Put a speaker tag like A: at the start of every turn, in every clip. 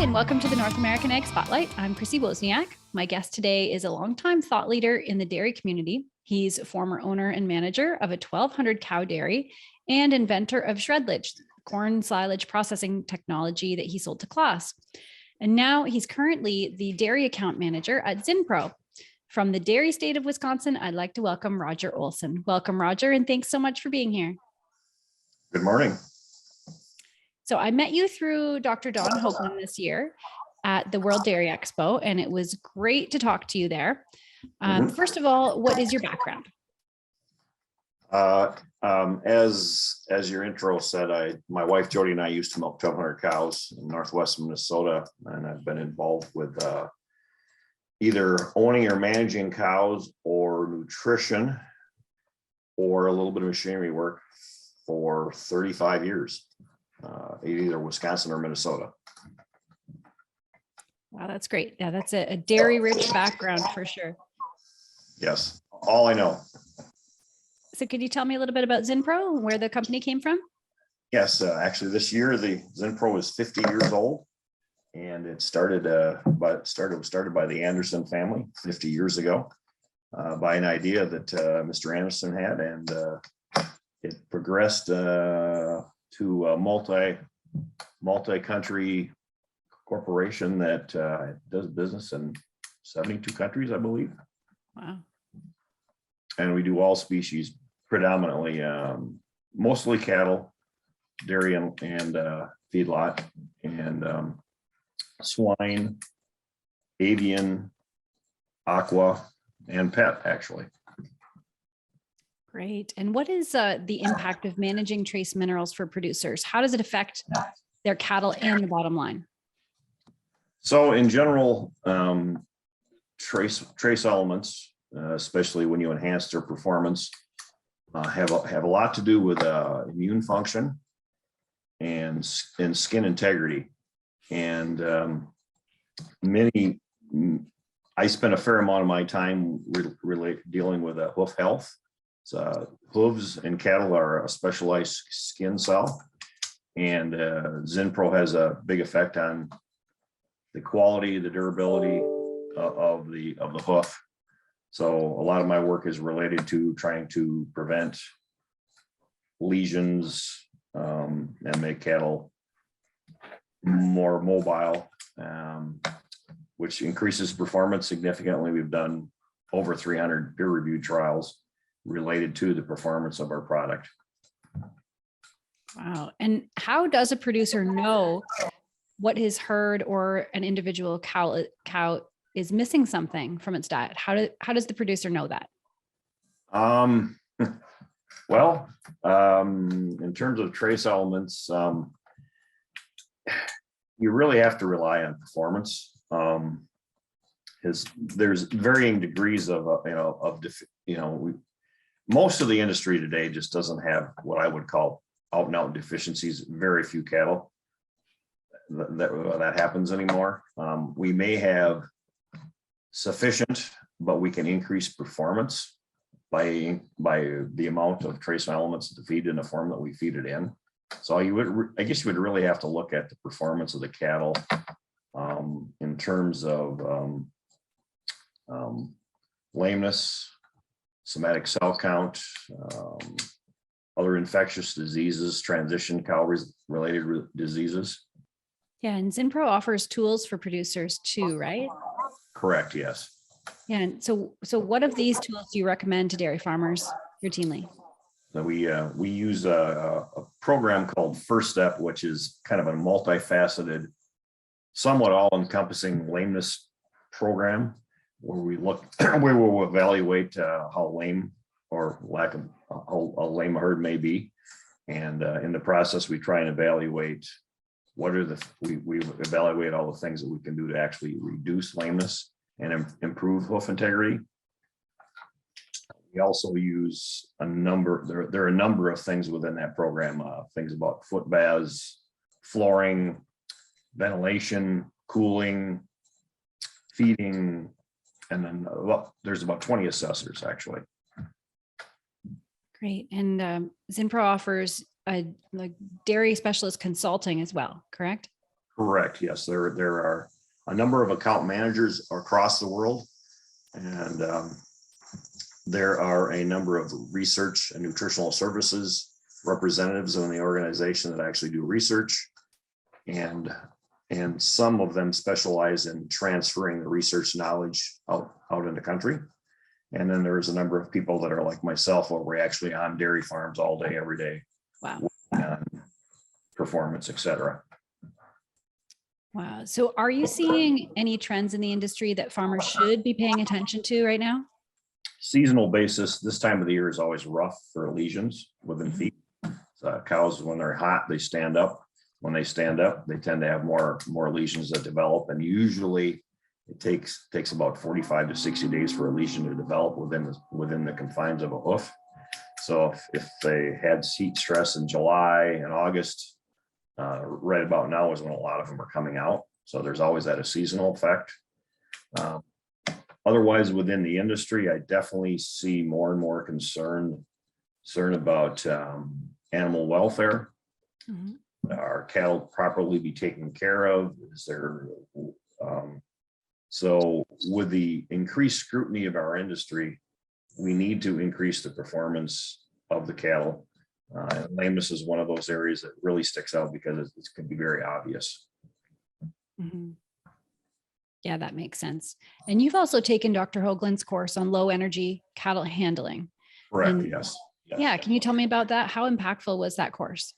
A: and welcome to the North American Ag Spotlight. I'm Chrissy Wozniak. My guest today is a longtime thought leader in the dairy community. He's a former owner and manager of a 1,200 cow dairy and inventor of Shredlage, corn silage processing technology that he sold to CLAAS. And now he's currently the dairy account manager at Zinpro. From the dairy state of Wisconsin, I'd like to welcome Roger Olson. Welcome, Roger, and thanks so much for being here.
B: Good morning.
A: So I met you through Dr. Don Hoglund this year at the World Dairy Expo, and it was great to talk to you there. First of all, what is your background?
B: As your intro said, my wife Jody and I used to milk 1,200 cows in Northwest Minnesota, and I've been involved with either owning or managing cows or nutrition or a little bit of machinery work for 35 years. Either Wisconsin or Minnesota.
A: Wow, that's great. Yeah, that's a dairy-rich background for sure.
B: Yes, all I know.
A: So could you tell me a little bit about Zinpro and where the company came from?
B: Yes, actually this year the Zinpro is 50 years old, and it started by the Anderson family 50 years ago by an idea that Mr. Anderson had, and it progressed to a multi-country corporation that does business in 72 countries, I believe.
A: Wow.
B: And we do all species, predominantly, mostly cattle, dairy and feedlot, and swine, avian, aqua, and pet, actually.
A: Great. And what is the impact of managing trace minerals for producers? How does it affect their cattle and the bottom line?
B: So in general, trace elements, especially when you enhance their performance, have a lot to do with immune function and skin integrity. And I spent a fair amount of my time dealing with hoof health. Hooves in cattle are a specialized skin cell, and Zinpro has a big effect on the quality, the durability of the hoof. So a lot of my work is related to trying to prevent lesions and make cattle more mobile, which increases performance significantly. We've done over 300 peer-reviewed trials related to the performance of our product.
A: Wow. And how does a producer know what his herd or an individual cow is missing something from its diet? How does the producer know that?
B: Well, in terms of trace elements, you really have to rely on performance. There's varying degrees of most of the industry today just doesn't have what I would call out and out deficiencies. Very few cattle that happens anymore. We may have sufficient, but we can increase performance by the amount of trace elements to feed in the form that we feed it in. So I guess you would really have to look at the performance of the cattle in terms of lameness, somatic cell count, other infectious diseases, transition cow related diseases.
A: Yeah, and Zinpro offers tools for producers too, right?
B: Correct, yes.
A: Yeah, and so what of these tools do you recommend to dairy farmers routinely?
B: So we use a program called First Step, which is kind of a multifaceted, somewhat all-encompassing lameness program, where we will evaluate how lame or lack of how lame a herd may be, and in the process we try and evaluate we evaluate all the things that we can do to actually reduce lameness and improve hoof integrity. We also use there are a number of things within that program, things about foot baths, flooring, ventilation, cooling, feeding, and then there's about 20 assessors actually.
A: Great. And Zinpro offers like dairy specialist consulting as well, correct?
B: Correct. Yes, there are a number of account managers across the world, and there are a number of research and nutritional services representatives in the organization that actually do research, and some of them specialize in transferring the research knowledge out in the country. And then there's a number of people that are like myself, where we're actually on dairy farms all day, every day,
A: Wow.
B: on performance, et cetera.
A: Wow. So are you seeing any trends in the industry that farmers should be paying attention to right now?
B: Seasonal basis, this time of the year is always rough for lesions within
A: Mhm.
B: feet. Cows, when they're hot, they stand up. When they stand up, they tend to have more lesions that develop, and usually it takes about 45 to 60 days for a lesion to develop within the confines of a hoof. So if they had heat stress in July and August, right about now is when a lot of them are coming out. So there's always that a seasonal effect. Otherwise, within the industry, I definitely see more and more concern about animal welfare.
A: Mhm.
B: Are cattle properly be taken care of? Is there so with the increased scrutiny of our industry, we need to increase the performance of the cattle. And lameness is one of those areas that really sticks out because it can be very obvious.
A: Mhm. Yeah, that makes sense. And you've also taken Dr. Hoglund's course on low energy cattle handling.
B: Correct.
A: And
B: Yes.
A: yeah, can you tell me about that? How impactful was that course?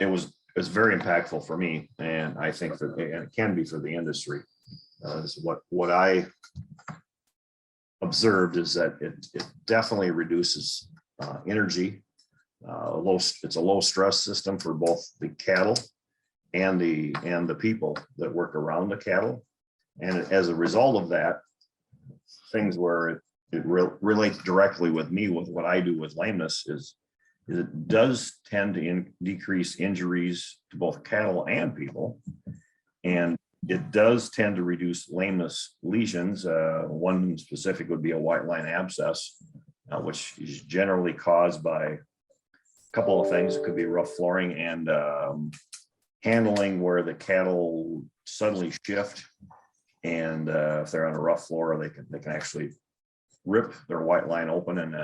B: It was very impactful for me, and I think that it can be for the industry. Is what I observed is that it definitely reduces energy. It's a low stress system for both the cattle and the people that work around the cattle, and as a result of that, things where it relates directly with me with what I do with lameness is it does tend to decrease injuries to both cattle and people, and it does tend to reduce lameness lesions. One specific would be a white line abscess, which is generally caused by a couple of things. It could be rough flooring and handling, where the cattle suddenly shift, and if they're on a rough floor, they can actually rip their white line open and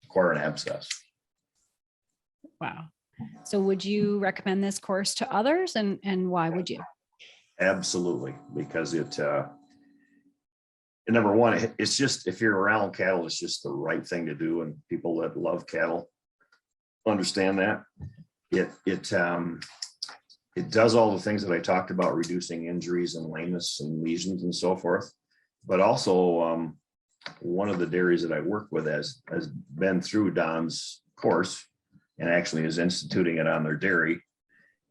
B: acquire an abscess.
A: Wow. So would you recommend this course to others, and why would you?
B: Absolutely, because number one, it's just, if you're around cattle, it's just the right thing to do, and people that love cattle understand that. It does all the things that I talked about, reducing injuries and lameness and lesions and so forth. But also, one of the dairies that I work with has been through Don's course and actually is instituting it on their dairy.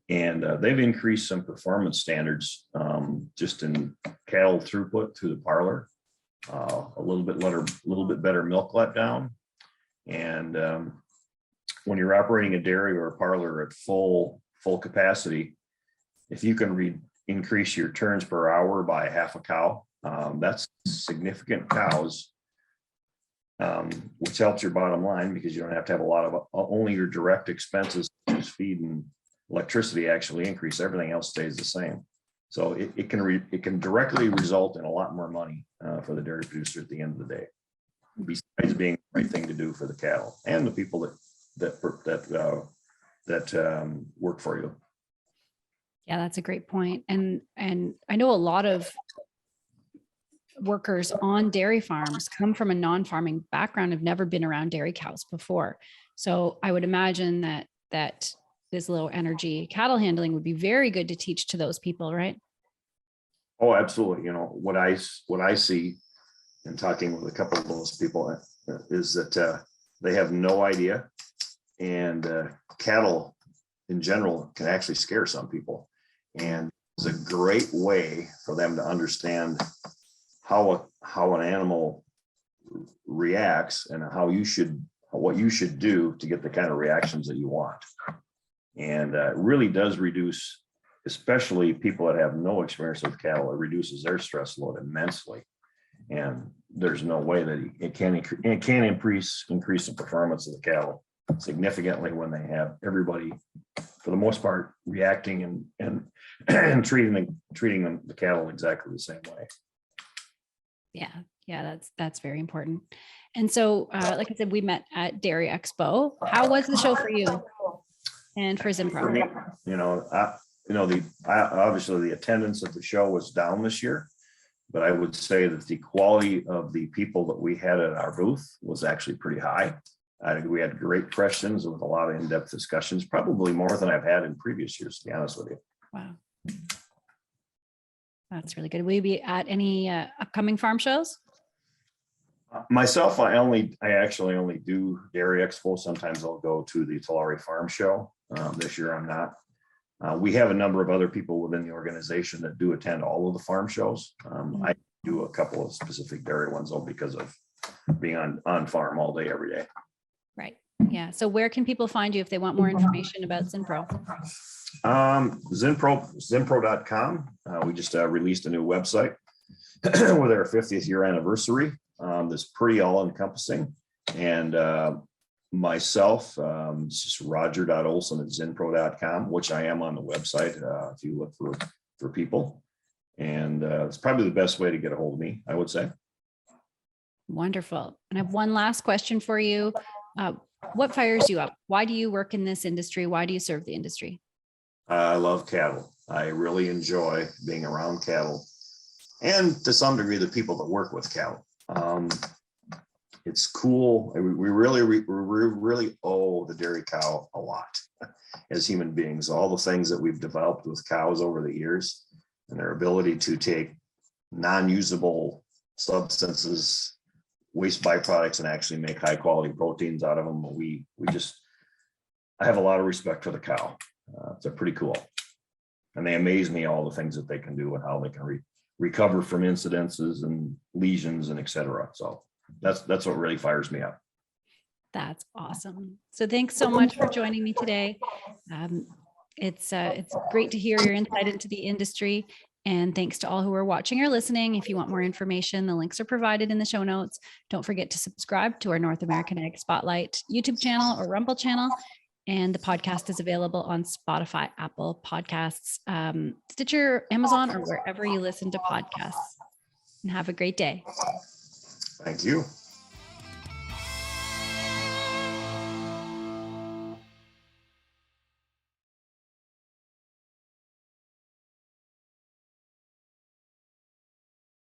B: And they've increased some performance standards just in cattle throughput through the parlor, a little bit better milk letdown. And when you're operating a dairy or a parlor at full capacity, if you can increase your turns per hour by half a cow, that's significant cows, which helps your bottom line, because you don't have to have a lot of only your direct expenses, feed and electricity, actually increase. Everything else stays the same. So it can directly result in a lot more money for the dairy producer at the end of the day, besides being the right thing to do for the cattle and the people that work for you.
A: Yeah, that's a great point. And I know a lot of workers on dairy farms come from a non-farming background, have never been around dairy cows before. So I would imagine that this low energy cattle handling would be very good to teach to those people, right?
B: Oh, absolutely. You know, what I see in talking with a couple of those people is that they have no idea, and cattle in general can actually scare some people. And it's a great way for them to understand how an animal reacts and what you should do to get the kind of reactions that you want. And it really does reduce, especially people that have no experience with cattle, it reduces their stress load immensely. And there's no way that it can increase the performance of the cattle significantly when they have everybody for the most part, reacting and and treating the cattle exactly the same way.
A: Yeah, that's very important. And so, like I said, we met at Dairy Expo. How was the show for you and for
B: For
A: Zinpro?
B: me, obviously the attendance at the show was down this year, but I would say that the quality of the people that we had at our booth was actually pretty high. I think we had great questions with a lot of in-depth discussions, probably more than I've had in previous years, to be honest with you.
A: Wow. That's really good. Will you be at any upcoming farm shows?
B: Myself, I actually only do Dairy Expo. Sometimes I'll go to the Tulare Farm Show. This year I'm not. We have a number of other people within the organization that do attend all of the farm shows. I do a couple of specific dairy ones though, because of being on farm all day, every day.
A: Right. Yeah. So where can people find you if they want more information about Zinpro?
B: Zinpro.com. We just released a new website with our 50th year anniversary. That's pretty all encompassing. And myself, it's just Roger.Olson at Zinpro.com, which I am on the website if you look for people. And it's probably the best way to get a hold of me, I would say.
A: Wonderful. And I have one last question for you. What fires you up? Why do you work in this industry? Why do you serve the industry?
B: I love cattle. I really enjoy being around cattle, and to some degree, the people that work with cattle. It's cool. We really owe the dairy cow a lot as human beings. All the things that we've developed with cows over the years, and their ability to take non-usable substances, waste byproducts, and actually make high quality proteins out of them. I have a lot of respect for the cow. They're pretty cool, and they amaze me, all the things that they can do and how they can recover from incidences and lesions and etc. So that's what really fires me up.
A: That's awesome. So thanks so much for joining me today. It's great to hear your insight into the industry. And thanks to all who are watching or listening. If you want more information, the links are provided in the show notes. Don't forget to subscribe to our North American Ag Spotlight YouTube channel or Rumble channel. And the podcast is available on Spotify, Apple Podcasts, Stitcher, Amazon, or wherever you listen to podcasts. And have a great day.
B: Thank you.